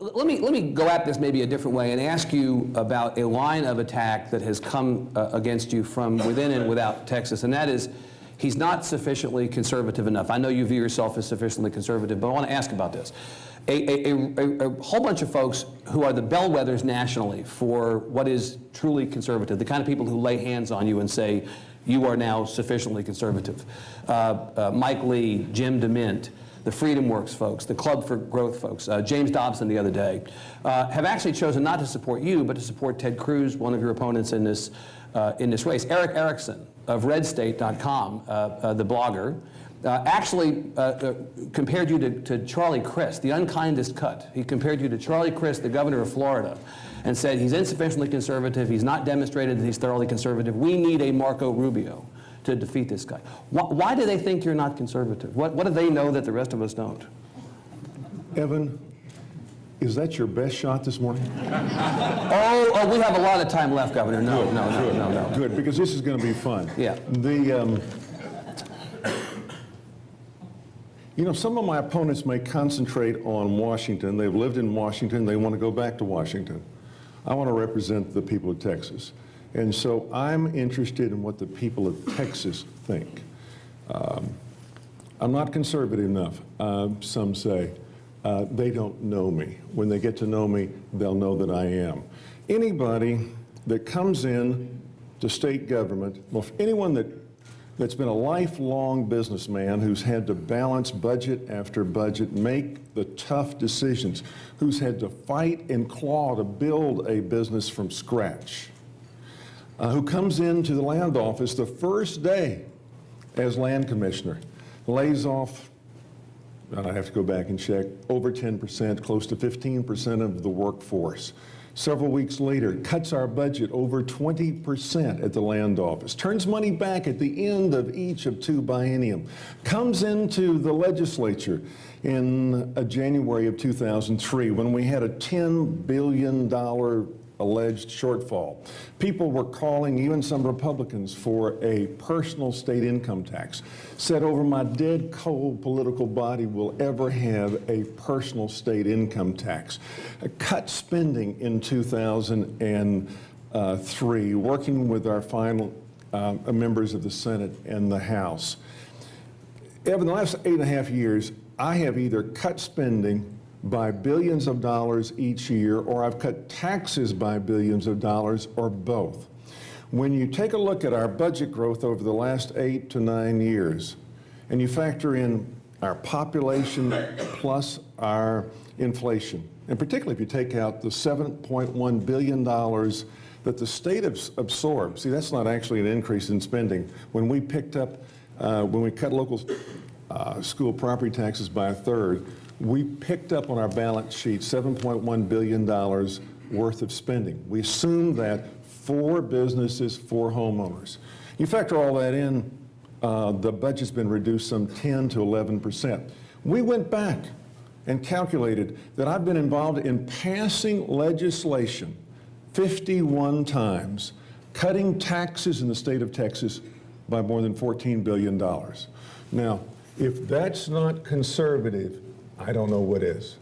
Let me go at this maybe a different way and ask you about a line of attack that has come against you from within and without Texas, and that is he's not sufficiently conservative enough. I know you view yourself as sufficiently conservative, but I want to ask about this. A whole bunch of folks who are the bellwethers nationally for what is truly conservative, the kind of people who lay hands on you and say, you are now sufficiently conservative. Mike Lee, Jim DeMint, the Freedom Works folks, the Club for Growth folks, James Dobson the other day, have actually chosen not to support you, but to support Ted Cruz, one of your opponents in this race. Eric Erickson of RedState.com, the blogger, actually compared you to Charlie Crist, the unkindest cut. He compared you to Charlie Crist, the governor of Florida, and said he's insufficiently conservative, he's not demonstrated that he's thoroughly conservative, we need a Marco Rubio to defeat this guy. Why do they think you're not conservative? What do they know that the rest of us don't? Evan, is that your best shot this morning? Oh, we have a lot of time left, Governor. No. Good, because this is going to be fun. Yeah. You know, some of my opponents may concentrate on Washington. They've lived in Washington. They want to go back to Washington. I want to represent the people of Texas. And so I'm interested in what the people of Texas think. I'm not conservative enough, some say. They don't know me. When they get to know me, they'll know that I am. Anybody that comes in to state government, well, anyone that's been a lifelong businessman who's had to balance budget after budget, make the tough decisions, who's had to fight and claw to build a business from scratch, who comes into the land office the first day as land commissioner, lays off, and I have to go back and check, over 10%, close to 15% of the workforce. Several weeks later, cuts our budget over 20% at the land office, turns money back at the end of each of 2 biennium, comes into the legislature in January of 2003 when we had a $10 billion alleged shortfall. People were calling, even some Republicans, for a personal state income tax. Said over my dead cold political body will ever have a personal state income tax. Cut spending in 2003, working with our final members of the Senate and the House. Evan, the last 8.5 years, I have either cut spending by billions of dollars each year, or I've cut taxes by billions of dollars, or both. When you take a look at our budget growth over the last 8 to 9 years, and you factor in our population plus our inflation, and particularly if you take out the $7.1 billion that the state absorbed, see, that's not actually an increase in spending. When we picked up, when we cut local school property taxes by 1/3, we picked up on our balance sheet $7.1 billion worth of spending. We assumed that for businesses, for homeowners. You factor all that in, the budget's been reduced some 10 to 11%. We went back and calculated that I've been involved in passing legislation 51 times, cutting taxes in the state of Texas by more than $14 billion. Now, if that's not conservative, I don't know what is.